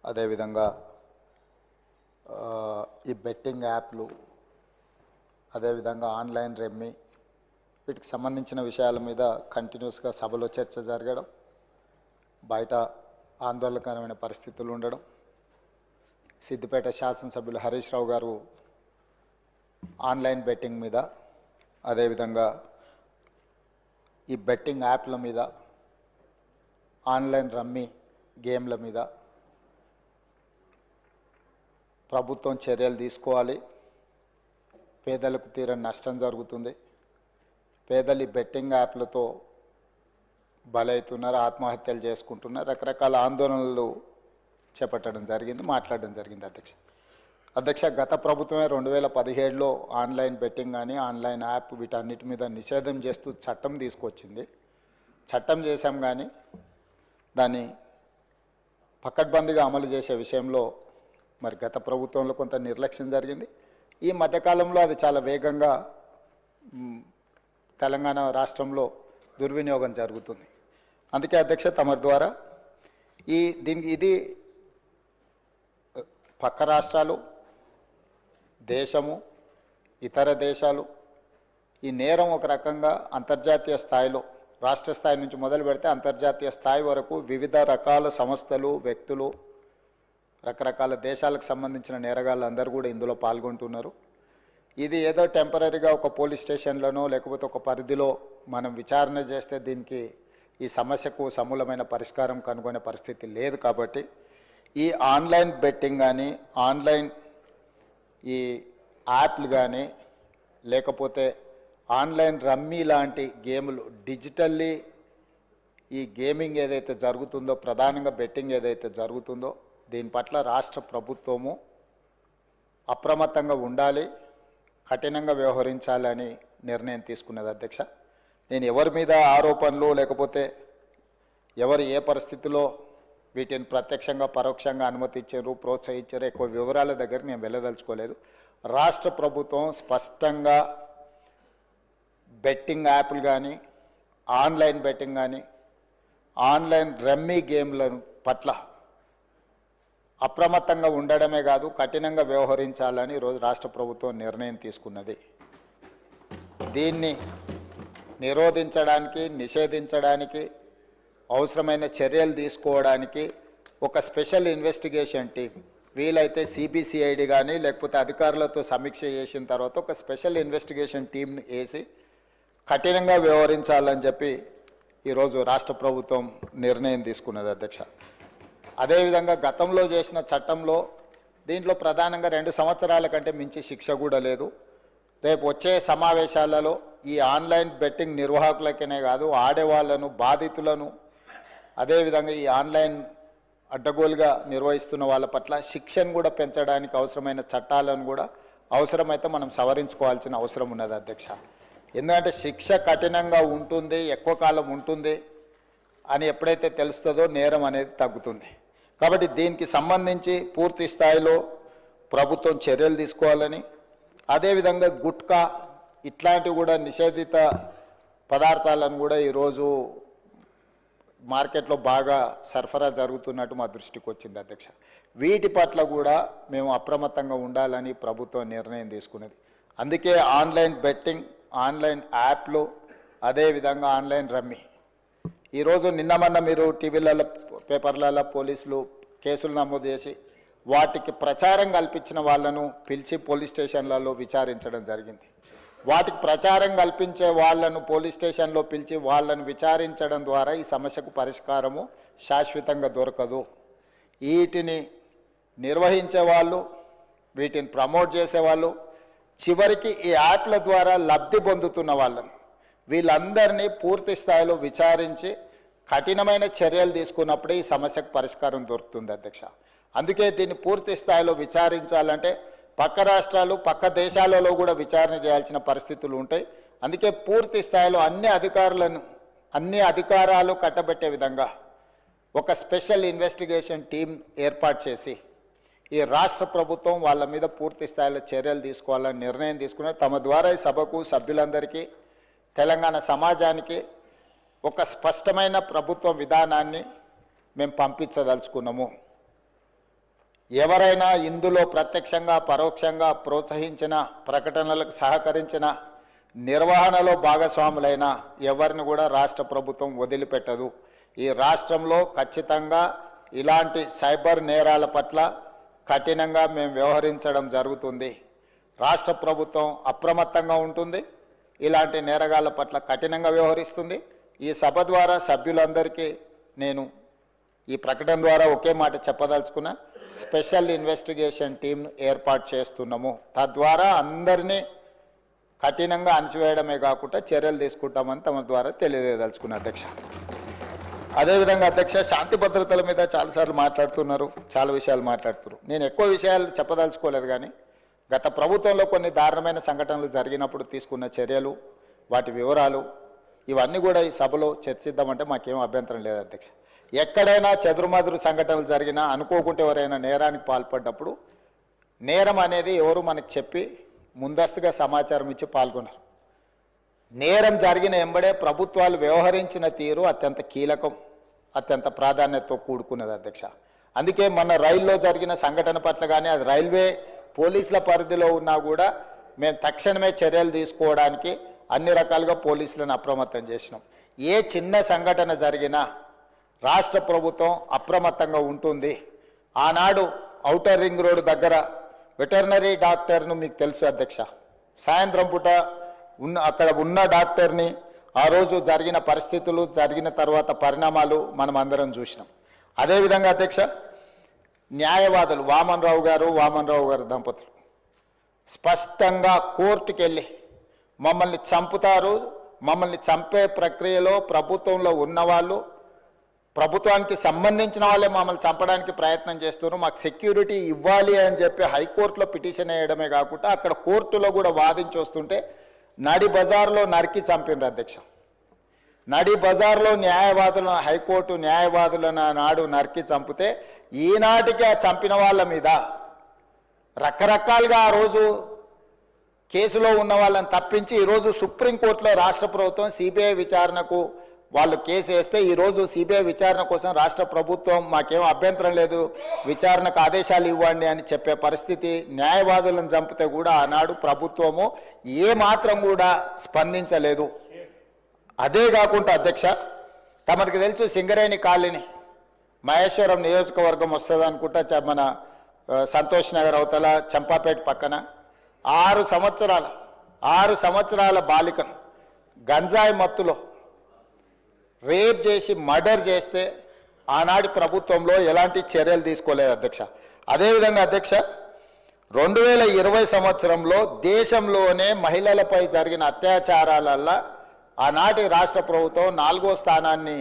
అదేవిధంగా ఈ బెట్టింగ్ యాప్లు, అదేవిధంగా ఆన్లైన్ రెమ్మీ, వీటికి సంబంధించిన విషయాల మీద కంటిన్యూస్గా సభలో చర్చ జరగడం, బయట ఆందోళనకరమైన పరిస్థితులు ఉండడం, సిద్దిపేట శాసనసభ్యులు హరీష్ రావు గారు ఆన్లైన్ బెట్టింగ్ మీద, అదేవిధంగా ఈ బెట్టింగ్ యాప్ల మీద, ఆన్లైన్ రమ్మీ గేమ్ల మీద ప్రభుత్వం చర్యలు తీసుకోవాలి. పేదలకు తీరని నష్టం జరుగుతుంది. పేదలు ఈ బెట్టింగ్ యాప్లతో బలవుతున్నారు, ఆత్మహత్యలు చేసుకుంటున్నారు, రకరకాల ఆందోళనలు చేపట్టడం జరిగింది, మాట్లాడడం జరిగింది. అధ్యక్ష గత ప్రభుత్వమే 2017లో ఆన్లైన్ బెట్టింగ్ కానీ ఆన్లైన్ యాప్ వీటన్నిటి మీద నిషేధం చేస్తూ చట్టం తీసుకొచ్చింది. చట్టం చేశాం కానీ దాన్ని పకడ్బందీగా అమలు చేసే విషయంలో మరి గత ప్రభుత్వంలో కొంత నిర్లక్ష్యం జరిగింది. ఈ మధ్యకాలంలో అది చాలా వేగంగా తెలంగాణ రాష్ట్రంలో దుర్వినియోగం జరుగుతుంది. అందుకే అధ్యక్ష తమరి ద్వారా ఇది పక్క రాష్ట్రాలు, దేశము, ఇతర దేశాలు ఈ నేరం ఒక రకంగా అంతర్జాతీయ స్థాయిలో, రాష్ట్ర స్థాయి నుంచి మొదలు పెడితే అంతర్జాతీయ స్థాయి వరకు వివిధ రకాల సంస్థలు, వ్యక్తులు, రకరకాల దేశాలకు సంబంధించిన నేరగాళ్ళు అందరూ కూడా ఇందులో పాల్గొంటున్నారు. ఇది ఏదో టెంపరీగా ఒక పోలీస్ స్టేషన్లోనో లేకపోతే ఒక పరిధిలో మనం విచారణ చేస్తే దీనికి ఈ సమస్యకు సమూలమైన పరిష్కారం కనుగొనే పరిస్థితి లేదు. కాబట్టి ఈ ఆన్లైన్ బెట్టింగ్ కానీ, ఆన్లైన్ ఈ యాప్లు కానీ, లేకపోతే ఆన్లైన్ రమ్మీ లాంటి గేములు, డిజిటల్లీ ఈ గేమింగ్ ఏదైతే జరుగుతుందో, ప్రధానంగా బెట్టింగ్ ఏదైతే జరుగుతుందో దీని పట్ల రాష్ట్ర ప్రభుత్వము అప్రమత్తంగా ఉండాలి, కఠినంగా వ్యవహరించాలని నిర్ణయం తీసుకున్నది. అధ్యక్ష నేను ఎవరి మీద ఆరోపణలు లేకపోతే ఎవరు ఏ పరిస్థితిలో వీటిని ప్రత్యక్షంగా పరోక్షంగా అనుమతించారు, ప్రోత్సహించారు, ఎక్కువ వివరాల దగ్గర నేను వెళ్ళదలుచుకోలేదు. రాష్ట్ర ప్రభుత్వం స్పష్టంగా బెట్టింగ్ యాప్లు కానీ, ఆన్లైన్ బెట్టింగ్ కానీ, ఆన్లైన్ రమ్మీ గేమ్ల పట్ల అప్రమత్తంగా ఉండడమే కాదు కఠినంగా వ్యవహరించాలని ఈరోజు రాష్ట్ర ప్రభుత్వం నిర్ణయం తీసుకున్నది. దీన్ని నిరోధించడానికి, నిషేధించడానికి అవసరమైన చర్యలు తీసుకోవడానికి ఒక స్పెషల్ ఇన్వెస్టిగేషన్ టీం, వీలైతే సిబిసిఐడి కానీ లేకపోతే అధికారులతో సమీక్ష చేసిన తర్వాత ఒక స్పెషల్ ఇన్వెస్టిగేషన్ టీంని వేసి కఠినంగా వ్యవహరించాలని చెప్పి ఈరోజు రాష్ట్ర ప్రభుత్వం నిర్ణయం తీసుకున్నది. అధ్యక్ష అదేవిధంగా గతంలో చేసిన చట్టంలో దీంట్లో ప్రధానంగా 2 సంవత్సరాల కంటే మించి శిక్ష కూడా లేదు. రేపు వచ్చే సమావేశాలలో ఈ ఆన్లైన్ బెట్టింగ్ నిర్వాహకులకనే కాదు, ఆడేవాళ్లను, బాధితులను, అదేవిధంగా ఈ ఆన్లైన్ అడ్డగోలుగా నిర్వహిస్తున్న వాళ్ళ పట్ల శిక్షను కూడా పెంచడానికి అవసరమైన చట్టాలను కూడా అవసరమైతే మనం సవరించుకోవాల్సిన అవసరం ఉన్నది. అధ్యక్ష ఎందుకంటే శిక్ష కఠినంగా ఉంటుంది, ఎక్కువ కాలం ఉంటుంది అని ఎప్పుడైతే తెలుస్తుందో నేరం అనేది తగ్గుతుంది. కాబట్టి దీనికి సంబంధించి పూర్తి స్థాయిలో ప్రభుత్వం చర్యలు తీసుకోవాలని, అదేవిధంగా గుట్కా ఇట్లాంటివి కూడా నిషేధిత పదార్థాలను కూడా ఈరోజు మార్కెట్లో బాగా సరఫరా జరుగుతున్నట్టు మా దృష్టికి వచ్చింది. అధ్యక్ష వీటి పట్ల కూడా మేము అప్రమత్తంగా ఉండాలని ప్రభుత్వం నిర్ణయం తీసుకున్నది. అందుకే ఆన్లైన్ బెట్టింగ్, ఆన్లైన్ యాప్లు, అదేవిధంగా ఆన్లైన్ రమ్మీ ఈరోజు నిన్న మొన్న మీరు టీవీలలో, పేపర్లలో పోలీసులు కేసులు నమోదు చేసి వాటికి ప్రచారం కల్పించిన వాళ్ళను పిలిచి పోలీస్ స్టేషన్లలో విచారించడం జరిగింది. వాటికి ప్రచారం కల్పించే వాళ్ళను పోలీస్ స్టేషన్లో పిలిచి వాళ్ళను విచారించడం ద్వారా ఈ సమస్యకు పరిష్కారము శాశ్వతంగా దొరకదు. వీటిని నిర్వహించే వాళ్ళు, వీటిని ప్రమోట్ చేసేవాళ్ళు, చివరికి ఈ యాప్ల ద్వారా లబ్ధి పొందుతున్న వాళ్ళను వీళ్ళందరినీ పూర్తి స్థాయిలో విచారించి కఠినమైన చర్యలు తీసుకున్నప్పుడే ఈ సమస్యకు పరిష్కారం దొరుకుతుంది. అధ్యక్ష అందుకే దీన్ని పూర్తి స్థాయిలో విచారించాలంటే పక్క రాష్ట్రాలు, పక్క దేశాలలో కూడా విచారణ చేయాల్సిన పరిస్థితులు ఉంటాయి. అందుకే పూర్తి స్థాయిలో అన్ని అధికారాలు కట్టబెట్టే విధంగా ఒక స్పెషల్ ఇన్వెస్టిగేషన్ టీం ఏర్పాటు చేసి ఈ రాష్ట్ర ప్రభుత్వం వాళ్ళ మీద పూర్తి స్థాయిలో చర్యలు తీసుకోవాలని నిర్ణయం తీసుకున్నారు. తమ ద్వారా ఈ సభకు, సభ్యులందరికీ, తెలంగాణ సమాజానికి ఒక స్పష్టమైన ప్రభుత్వ విధానాన్ని మేము పంపించదలుచుకున్నాము. ఎవరైనా ఇందులో ప్రత్యక్షంగా పరోక్షంగా ప్రోత్సహించిన ప్రకటనలకు సహకరించిన నిర్వహణలో భాగస్వాములైన ఎవరిని కూడా రాష్ట్ర ప్రభుత్వం వదిలిపెట్టదు. ఈ రాష్ట్రంలో ఖచ్చితంగా ఇలాంటి సైబర్ నేరాల పట్ల కఠినంగా మేము వ్యవహరించడం జరుగుతుంది. రాష్ట్ర ప్రభుత్వం అప్రమత్తంగా ఉంటుంది, ఇలాంటి నేరగాళ్ల పట్ల కఠినంగా వ్యవహరిస్తుంది. ఈ సభ ద్వారా సభ్యులందరికీ నేను ఈ ప్రకటన ద్వారా ఒకే మాట చెప్పదలుచుకున్నా, స్పెషల్ ఇన్వెస్టిగేషన్ టీంను ఏర్పాటు చేస్తున్నాము. తద్వారా అందరినీ కఠినంగా అణచివేయడమే కాకుండా చర్యలు తీసుకుంటామని తమ ద్వారా తెలియజేయదలుచుకున్నా అధ్యక్ష. అదేవిధంగా అధ్యక్ష, శాంతి భద్రతల మీద చాలాసార్లు మాట్లాడుతున్నారు, చాలా విషయాలు మాట్లాడుతున్నారు. నేను ఎక్కువ విషయాలు చెప్పదలుచుకోలేదు, కానీ గత ప్రభుత్వంలో కొన్ని దారుణమైన సంఘటనలు జరిగినప్పుడు తీసుకున్న చర్యలు, వాటి వివరాలు ఇవన్నీ కూడా ఈ సభలో చర్చిద్దామంటే మాకేం అభ్యంతరం లేదు అధ్యక్ష. ఎక్కడైనా చెదురుమదురు సంఘటనలు జరిగినా, అనుకోకుంటే ఎవరైనా నేరానికి పాల్పడ్డప్పుడు నేరం అనేది ఎవరు మనకు చెప్పి ముందస్తుగా సమాచారం ఇచ్చి పాల్గొన్నారు. నేరం జరిగిన ఎంబడే ప్రభుత్వాలు వ్యవహరించిన తీరు అత్యంత కీలకం, అత్యంత ప్రాధాన్యతతో కూడుకున్నది అధ్యక్ష. అందుకే మన రైల్లో జరిగిన సంఘటన పట్ల కానీ, అది రైల్వే పోలీసుల పరిధిలో ఉన్నా కూడా మేము తక్షణమే చర్యలు తీసుకోవడానికి అన్ని రకాలుగా పోలీసులను అప్రమత్తం చేసినాం. ఏ చిన్న సంఘటన జరిగినా రాష్ట్ర ప్రభుత్వం అప్రమత్తంగా ఉంటుంది. ఆనాడు ఔటర్ రింగ్ రోడ్డు దగ్గర వెటర్నరీ డాక్టర్ను మీకు తెలుసు అధ్యక్ష, సాయంత్రం పూట అక్కడ ఉన్న డాక్టర్ని ఆ రోజు జరిగిన పరిస్థితులు, జరిగిన తర్వాత పరిణామాలు మనం అందరం చూసినాం. అదేవిధంగా అధ్యక్ష, న్యాయవాదులు వామన్ రావు గారు దంపతులు స్పష్టంగా కోర్టుకు వెళ్ళి మమ్మల్ని చంపుతారు, మమ్మల్ని చంపే ప్రక్రియలో ప్రభుత్వంలో ఉన్నవాళ్ళు, ప్రభుత్వానికి సంబంధించిన వాళ్ళే మమ్మల్ని చంపడానికి ప్రయత్నం చేస్తున్నారు, మాకు సెక్యూరిటీ ఇవ్వాలి అని చెప్పి హైకోర్టులో పిటిషన్ వేయడమే కాకుండా అక్కడ కోర్టులో కూడా వాదించి వస్తుంటే నడి బజార్లో నరికి చంపినారు అధ్యక్ష. నడి బజార్లో న్యాయవాదులను, హైకోర్టు న్యాయవాదులను నాడు నరికి చంపితే ఈనాటికి ఆ చంపిన వాళ్ళ మీద రకరకాలుగా ఆ రోజు కేసులో ఉన్న వాళ్ళని తప్పించి ఈరోజు సుప్రీంకోర్టులో రాష్ట్ర ప్రభుత్వం సిబిఐ విచారణకు వాళ్ళు కేసు వేస్తే ఈరోజు సిబిఐ విచారణ కోసం రాష్ట్ర ప్రభుత్వం మాకేం అభ్యంతరం లేదు, విచారణకు ఆదేశాలు ఇవ్వండి అని చెప్పే పరిస్థితి. న్యాయవాదులను చంపితే కూడా ఆనాడు ప్రభుత్వము ఏమాత్రం కూడా స్పందించలేదు. అదే కాకుండా అధ్యక్ష, తమరికి తెలుసు సింగరేణి కాలనీ మహేశ్వరం నియోజకవర్గం వస్తుంది అనుకుంటా, మన సంతోష్ నగర్ అవతల చంపాపేట పక్కన 6 సంవత్సరాల బాలికను గంజాయి మత్తులో రేప్ చేసి మర్డర్ చేస్తే ఆనాటి ప్రభుత్వంలో ఎలాంటి చర్యలు తీసుకోలేదు అధ్యక్ష. అదేవిధంగా అధ్యక్ష, 2020 సంవత్సరంలో దేశంలోనే మహిళలపై జరిగిన అత్యాచారాలల్లో ఆనాటి రాష్ట్ర ప్రభుత్వం 4వ స్థానాన్ని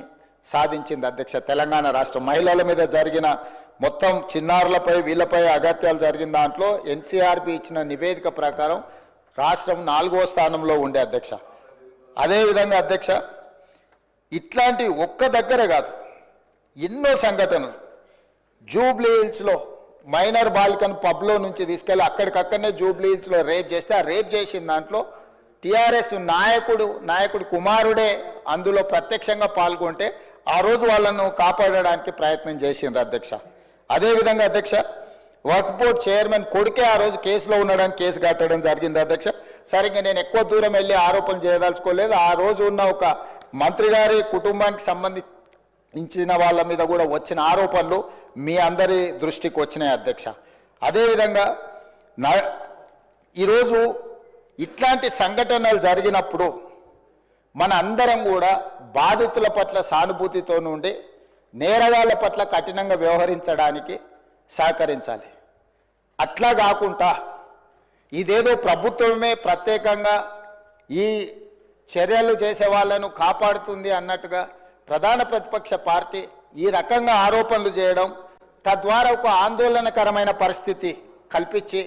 సాధించింది అధ్యక్ష. తెలంగాణ రాష్ట్రం మహిళల మీద జరిగిన మొత్తం చిన్నారులపై వీళ్ళపై అగత్యాలు జరిగిన దాంట్లో ఎన్సీఆర్బీ ఇచ్చిన నివేదిక ప్రకారం రాష్ట్రం 4వ స్థానంలో ఉండే అధ్యక్ష. అదేవిధంగా అధ్యక్ష, ఇట్లాంటి ఒక్క దగ్గర కాదు, ఎన్నో సంఘటనలు. జూబ్లీ హిల్స్లో మైనర్ బాలికను పబ్లో నుంచి తీసుకెళ్ళి అక్కడికక్కడనే జూబ్లీ హిల్స్లో రేప్ చేస్తే ఆ రేప్ చేసిన దాంట్లో టీఆర్ఎస్ నాయకుడి కుమారుడే అందులో ప్రత్యక్షంగా పాల్గొంటే ఆ రోజు వాళ్ళను కాపాడడానికి ప్రయత్నం చేసిండ్రు అధ్యక్ష. అదేవిధంగా అధ్యక్ష, వక్ఫ్ బోర్డ్ చైర్మన్ కొడుకే ఆ రోజు కేసులో ఉండడానికి కేసు కట్టడం జరిగింది అధ్యక్ష. సరిగ్గా నేను ఎక్కువ దూరం వెళ్ళి ఆరోపణలు చేయదలుచుకోలేదు. ఆ రోజు ఉన్న ఒక మంత్రి గారి కుటుంబానికి సంబంధించిన వాళ్ళ మీద కూడా వచ్చిన ఆరోపణలు మీ అందరి దృష్టికి వచ్చినాయి అధ్యక్ష. అదేవిధంగా ఈరోజు ఇట్లాంటి సంఘటనలు జరిగినప్పుడు మన అందరం కూడా బాధితుల పట్ల సానుభూతితో నుండి నేరగాళ్ల పట్ల కఠినంగా వ్యవహరించడానికి సహకరించాలి. అట్లా కాకుండా ఇదేదో ప్రభుత్వమే ప్రత్యేకంగా ఈ చర్యలు చేసే వాళ్ళను కాపాడుతుంది అన్నట్టుగా ప్రధాన ప్రతిపక్ష పార్టీ ఈ రకంగా ఆరోపణలు చేయడం, తద్వారా ఒక ఆందోళనకరమైన పరిస్థితి కల్పించి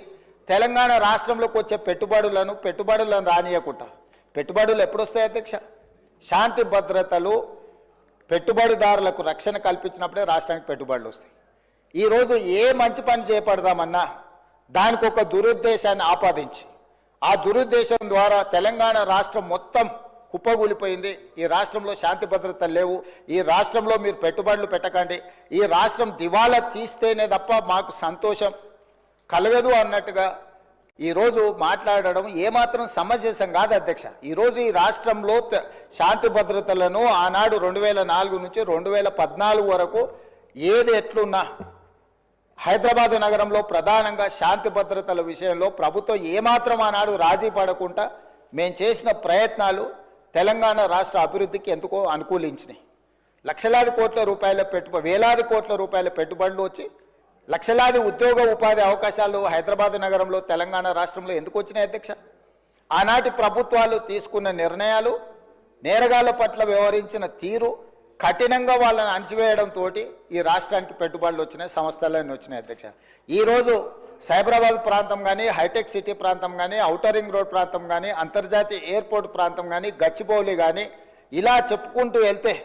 తెలంగాణ రాష్ట్రంలోకి వచ్చే పెట్టుబడులను రానియకుండా, పెట్టుబడులు ఎప్పుడు వస్తాయి అధ్యక్ష? శాంతి భద్రతలు పెట్టుబడిదారులకు రక్షణ కల్పించినప్పుడే రాష్ట్రానికి పెట్టుబడులు వస్తాయి. ఈరోజు ఏ మంచి పని చేపడదామన్నా దానికి ఒక దురుద్దేశాన్ని ఆపాదించి ఆ దురుద్దేశం ద్వారా తెలంగాణ రాష్ట్రం మొత్తం కుప్పగూలిపోయింది, ఈ రాష్ట్రంలో శాంతి భద్రతలు లేవు, ఈ రాష్ట్రంలో మీరు పెట్టుబడులు పెట్టకండి, ఈ రాష్ట్రం దివాలా తీస్తేనే తప్ప మాకు సంతోషం కలగదు అన్నట్టుగా ఈరోజు మాట్లాడడం ఏమాత్రం సమంజసం కాదు అధ్యక్ష. ఈరోజు ఈ రాష్ట్రంలో శాంతి భద్రతలను ఆనాడు 2004 నుంచి 2014 వరకు ఏది ఎట్లున్నా హైదరాబాద్ నగరంలో ప్రధానంగా శాంతి భద్రతల విషయంలో ప్రభుత్వం ఏమాత్రం ఆనాడు రాజీ పడకుండా మేము చేసిన ప్రయత్నాలు తెలంగాణ రాష్ట్ర అభివృద్ధికి ఎందుకో అనుకూలించినాయి. లక్షలాది కోట్ల రూపాయల వేలాది కోట్ల రూపాయల పెట్టుబడులు వచ్చి లక్షలాది ఉద్యోగ ఉపాధి అవకాశాలు హైదరాబాద్ నగరంలో తెలంగాణ రాష్ట్రంలో ఎందుకు వచ్చినాయి అధ్యక్ష? ఆనాటి ప్రభుత్వాలు తీసుకున్న నిర్ణయాలు, నేరగాళ్ల పట్ల వ్యవహరించిన తీరు, కఠినంగా వాళ్ళని అణచివేయడంతో ఈ రాష్ట్రానికి పెట్టుబడులు వచ్చినాయి, సంస్థలన్నీ వచ్చినాయి అధ్యక్ష. ఈరోజు సైబరాబాద్ ప్రాంతం కానీ, హైటెక్ సిటీ ప్రాంతం కానీ, ఔటర్ రింగ్ రోడ్ ప్రాంతం కానీ, అంతర్జాతీయ ఎయిర్పోర్ట్ ప్రాంతం కానీ, గచ్చిబౌలి కానీ, ఇలా చెప్పుకుంటూ వెళ్తే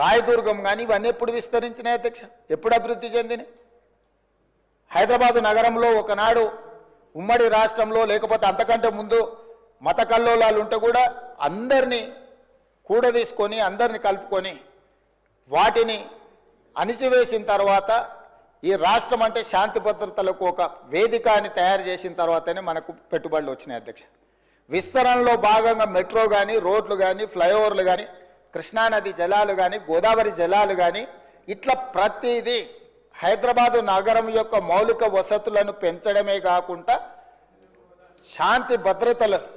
రాయదుర్గం కానీ ఇవన్నీ ఎప్పుడు విస్తరించినాయి అధ్యక్ష? ఎప్పుడు అభివృద్ధి చెందినాయి? హైదరాబాదు నగరంలో ఒకనాడు ఉమ్మడి రాష్ట్రంలో లేకపోతే అంతకంటే ముందు మత కల్లోలాలు ఉంటే కూడా అందరినీ కూడదీసుకొని అందరిని కలుపుకొని వాటిని అణిచివేసిన తర్వాత ఈ రాష్ట్రం అంటే శాంతి భద్రతలకు ఒక వేదిక అని తయారు చేసిన తర్వాతనే మనకు పెట్టుబడులు వచ్చినాయి అధ్యక్ష. విస్తరణలో భాగంగా మెట్రో కానీ, రోడ్లు కానీ, ఫ్లైఓవర్లు కానీ, కృష్ణానది జలాలు కానీ, గోదావరి జలాలు కానీ, ఇట్లా ప్రతిదీ హైదరాబాదు నగరం యొక్క మౌలిక వసతులను పెంచడమే కాకుండా శాంతి భద్రతలను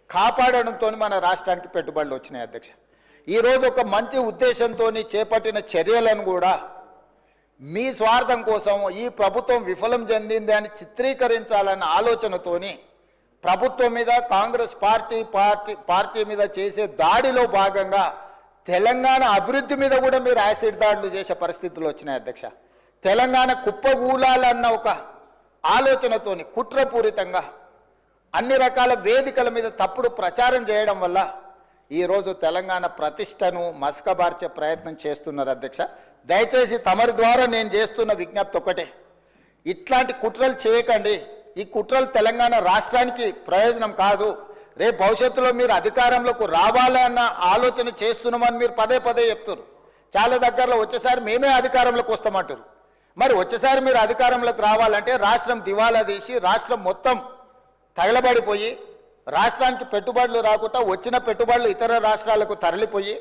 కాపాడడంతో మన రాష్ట్రానికి పెట్టుబడులు వచ్చినాయి అధ్యక్ష. ఈరోజు ఒక మంచి ఉద్దేశంతో చేపట్టిన చర్యలను కూడా మీ స్వార్థం కోసం ఈ ప్రభుత్వం విఫలం చెందింది అని చిత్రీకరించాలన్న ఆలోచనతోని ప్రభుత్వం మీద, కాంగ్రెస్ పార్టీ మీద చేసే దాడిలో భాగంగా తెలంగాణ అభివృద్ధి మీద కూడా మీరు యాసిడ్ దాడులు చేసే పరిస్థితులు వచ్చినాయి అధ్యక్ష. తెలంగాణ కుప్పగూలాలన్న ఒక ఆలోచనతోని కుట్రపూరితంగా అన్ని రకాల వేదికల మీద తప్పుడు ప్రచారం చేయడం వల్ల ఈరోజు తెలంగాణ ప్రతిష్టను మసకబార్చే ప్రయత్నం చేస్తున్నారు అధ్యక్ష. దయచేసి తమరి ద్వారా నేను చేస్తున్న విజ్ఞప్తి ఒకటే, ఇట్లాంటి కుట్రలు చేయకండి. ఈ కుట్రలు తెలంగాణ రాష్ట్రానికి ప్రయోజనం కాదు. రేపు భవిష్యత్తులో మీరు అధికారంలోకి రావాలన్న ఆలోచన చేస్తున్నామని మీరు పదే పదే చెప్తారు. చాలా దగ్గరలో వచ్చేసారి మేమే అధికారంలోకి వస్తామంటారు. మరి వచ్చేసారి మీరు అధికారంలోకి రావాలంటే రాష్ట్రం దివాలా తీసి రాష్ట్రం మొత్తం తగలబడిపోయి రాష్ట్రానికి పెట్టుబడులు రాకుండా వచ్చిన పెట్టుబడులు ఇతర రాష్ట్రాలకు తరలిపోయి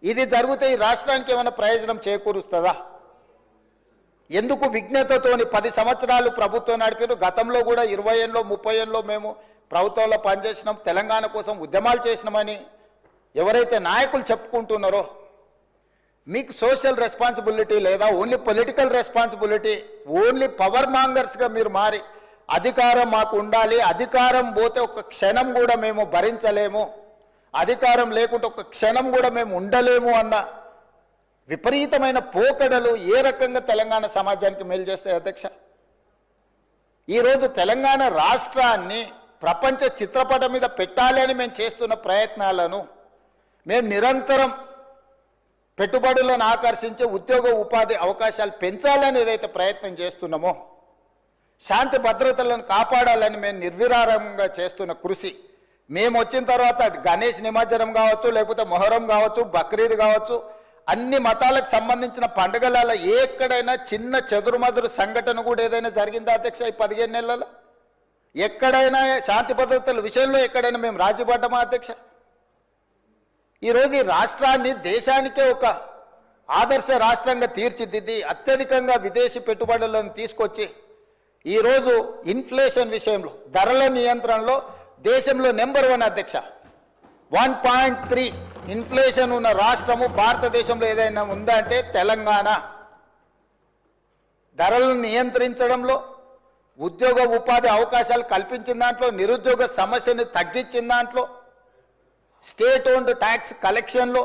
ఇది జరిగితే ఈ రాష్ట్రానికి ఏమైనా ప్రయోజనం చేకూరుస్తుందా? ఎందుకు విజ్ఞతతోని 10 సంవత్సరాలు ప్రభుత్వం నడిపారు. గతంలో కూడా 20 ఏళ్ళలో 30 ఏళ్ళలో మేము ప్రభుత్వంలో పనిచేసినాం, తెలంగాణ కోసం ఉద్యమాలు చేసినామని ఎవరైతే నాయకులు చెప్పుకుంటున్నారో మీకు సోషల్ రెస్పాన్సిబిలిటీ లేదా? Only political responsibility, only power మాంగర్స్గా మీరు మారి అధికారం మాకు ఉండాలి, అధికారం పోతే ఒక క్షణం కూడా మేము భరించలేము, అధికారం లేకుంటే ఒక క్షణం కూడా మేము ఉండలేము అన్న విపరీతమైన పోకడలు ఏ రకంగా తెలంగాణ సమాజానికి మేలు చేస్తాయి అధ్యక్ష? ఈరోజు తెలంగాణ రాష్ట్రాన్ని ప్రపంచ చిత్రపటం మీద పెట్టాలి అని మేము చేస్తున్న ప్రయత్నాలను మేము నిరంతరం పెట్టుబడులను ఆకర్షించే ఉద్యోగ ఉపాధి అవకాశాలు పెంచాలని ఏదైతే ప్రయత్నం చేస్తున్నామో, శాంతి భద్రతలను కాపాడాలని మేము నిర్విరామంగా చేస్తున్న కృషి, మేము వచ్చిన తర్వాత అది గణేష్ నిమజ్జనం కావచ్చు, లేకపోతే మొహరం కావచ్చు, బక్రీద్ కావచ్చు, అన్ని మతాలకు సంబంధించిన పండుగలలో ఎక్కడైనా చిన్న చెదురుమదురు సంఘటన కూడా ఏదైనా జరిగిందా అధ్యక్ష? ఈ 15 నెలలలో ఎక్కడైనా శాంతి భద్రతల విషయంలో ఎక్కడైనా మేము రాజీపడ్డామా అధ్యక్ష? ఈరోజు ఈ రాష్ట్రాన్ని దేశానికే ఒక ఆదర్శ రాష్ట్రంగా తీర్చిదిద్ది అత్యధికంగా విదేశీ పెట్టుబడులను తీసుకొచ్చి ఈరోజు ఇన్ఫ్లేషన్ విషయంలో, ధరల నియంత్రణలో దేశంలో నెంబర్ 1 అధ్యక్ష. 1.3 ఇన్ఫ్లేషన్ ఉన్న రాష్ట్రము భారతదేశంలో ఏదైనా ఉందంటే తెలంగాణ. ధరలను నియంత్రించడంలో, ఉద్యోగ ఉపాధి అవకాశాలు కల్పించిన దాంట్లో, నిరుద్యోగ సమస్యను తగ్గించిన దాంట్లో, స్టేట్ ఓన్డ్ ట్యాక్స్ కలెక్షన్లో,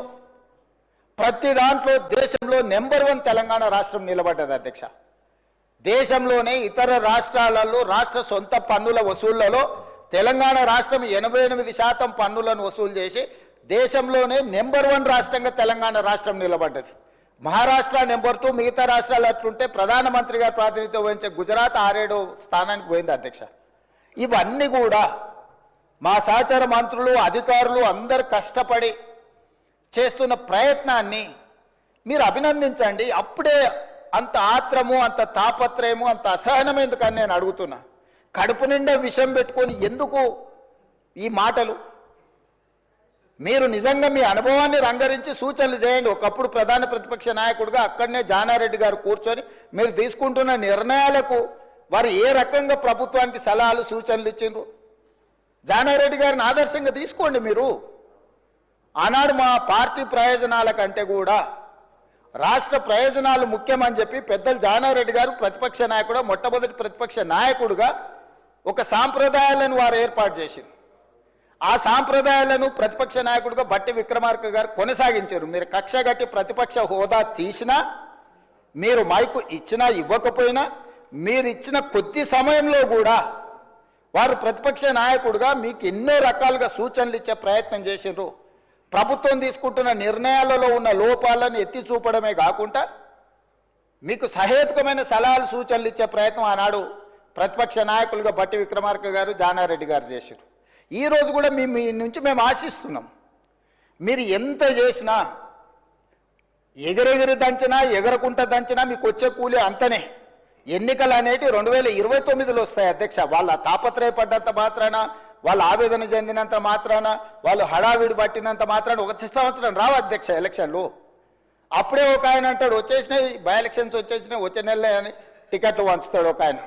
ప్రతి దాంట్లో దేశంలో నెంబర్ 1 తెలంగాణ రాష్ట్రం నిలబడ్డది అధ్యక్ష. దేశంలోనే ఇతర రాష్ట్రాలలో రాష్ట్ర సొంత పన్నుల వసూళ్లలో తెలంగాణ రాష్ట్రం 88% పన్నులను వసూలు చేసి దేశంలోనే నెంబర్ 1 రాష్ట్రంగా తెలంగాణ రాష్ట్రం నిలబడ్డది. మహారాష్ట్ర నెంబర్ 2, మిగతా రాష్ట్రాలు అట్లుంటే ప్రధానమంత్రిగా ప్రాతినిధ్యం వహించే గుజరాత్ 6-7 స్థానానికి పోయింది అధ్యక్ష. ఇవన్నీ కూడా మా సహచర మంత్రులు అధికారులు అందరు కష్టపడి చేస్తున్న ప్రయత్నాన్ని మీరు అభినందించండి. అప్పుడే అంత ఆత్రము, అంత తాపత్రయము, అంత అసహనం ఎందుకని నేను అడుగుతున్నా. కడుపు నిండా విషం పెట్టుకొని ఎందుకు ఈ మాటలు? మీరు నిజంగా మీ అనుభవాన్ని రంగరించి సూచనలు చేయండి. ఒకప్పుడు ప్రధాన ప్రతిపక్ష నాయకుడిగా అక్కడనే జానారెడ్డి గారు కూర్చొని మీరు తీసుకుంటున్న నిర్ణయాలకు వారు ఏ రకంగా ప్రభుత్వానికి సలహాలు సూచనలు ఇచ్చిండ్రు జానారెడ్డి గారిని ఆదర్శంగా తీసుకోండి. మీరు ఆనాడు మా పార్టీ ప్రయోజనాల కంటే కూడా రాష్ట్ర ప్రయోజనాలు ముఖ్యమని చెప్పి పెద్దలు జానారెడ్డి గారు ప్రతిపక్ష నాయకుడు, మొట్టమొదటి ప్రతిపక్ష నాయకుడుగా ఒక సాంప్రదాయాలను వారు ఏర్పాటు చేసింది. ఆ సాంప్రదాయాలను ప్రతిపక్ష నాయకుడిగా బట్టి విక్రమార్క గారు కొనసాగించారు. మీరు కక్షగట్టి ప్రతిపక్ష హోదా తీసినా, మీరు మైకు ఇచ్చినా ఇవ్వకపోయినా, మీరు ఇచ్చిన కొద్ది సమయంలో కూడా వారు ప్రతిపక్ష నాయకుడిగా మీకు ఎన్నో రకాలుగా సూచనలు ఇచ్చే ప్రయత్నం చేశారు. ప్రభుత్వం తీసుకుంటున్న నిర్ణయాలలో ఉన్న లోపాలను ఎత్తి చూపడమే కాకుండా మీకు సహేతుకమైన సలహాలు సూచనలు ఇచ్చే ప్రయత్నం ఆనాడు ప్రతిపక్ష నాయకులుగా బట్టి విక్రమార్క గారు, జానారెడ్డి గారు చేశారు. ఈరోజు కూడా మీ నుంచి మేము ఆశిస్తున్నాం. మీరు ఎంత చేసినా, ఎగిరెగిరి దంచినా, ఎగరకుంట దంచినా మీకు వచ్చే కూలి అంతనే. ఎన్నికలు అనేవి 2029లో వస్తాయి అధ్యక్ష. వాళ్ళ తాపత్రయపడ్డంత మాత్రాన, వాళ్ళు ఆవేదన చెందినంత మాత్రాన, వాళ్ళు హడావిడి పట్టినంత మాత్రాన ఒక సంవత్సరం రావు అధ్యక్ష ఎలక్షన్లు. అప్పుడే ఒక ఆయన అంటాడు వచ్చేసినాయి బై ఎలక్షన్స్ వచ్చేసినాయి, వచ్చే నెలలే అని టికెట్లు వంచుతాడు ఒక ఆయన.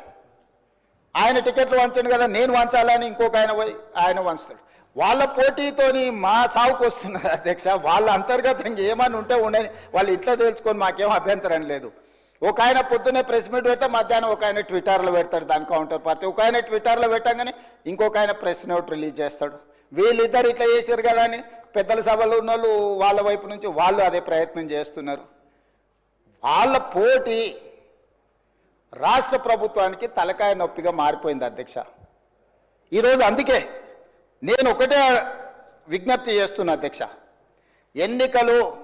ఆయన టికెట్లు వంచను కదా, నేను వంచాలని ఇంకొక ఆయన పోయి ఆయన వంచుతాడు. వాళ్ళ పోటీతోని మా సాగుకు వస్తున్నారు అధ్యక్ష. వాళ్ళ అంతర్గతంగా ఏమని ఉంటే ఉండని, వాళ్ళు ఇట్లా తేల్చుకొని మాకేం అభ్యంతరం లేదు. ఒక ఆయన పొద్దున్నే ప్రెస్ మీట్ పెడితే మధ్యాహ్నం ఒక ఆయన ట్విట్టర్లో పెడతాడు దాని కౌంటర్ పార్టీ. ఒక ఆయన ట్విట్టర్లో పెట్టగానే ఇంకొక ఆయన ప్రెస్ నోట్ రిలీజ్ చేస్తాడు. వీళ్ళిద్దరు ఇట్లా చేశారు కదా అని పెద్దల సభలో ఉన్న వాళ్ళు వాళ్ళ వైపు నుంచి వాళ్ళు అదే ప్రయత్నం చేస్తున్నారు. వాళ్ళ పోటీ రాష్ట్ర ప్రభుత్వానికి తలకాయ నొప్పిగా మారిపోయింది అధ్యక్ష ఈరోజు. అందుకే నేను ఒకటే విజ్ఞప్తి చేస్తున్నా అధ్యక్ష, ఎన్నికలు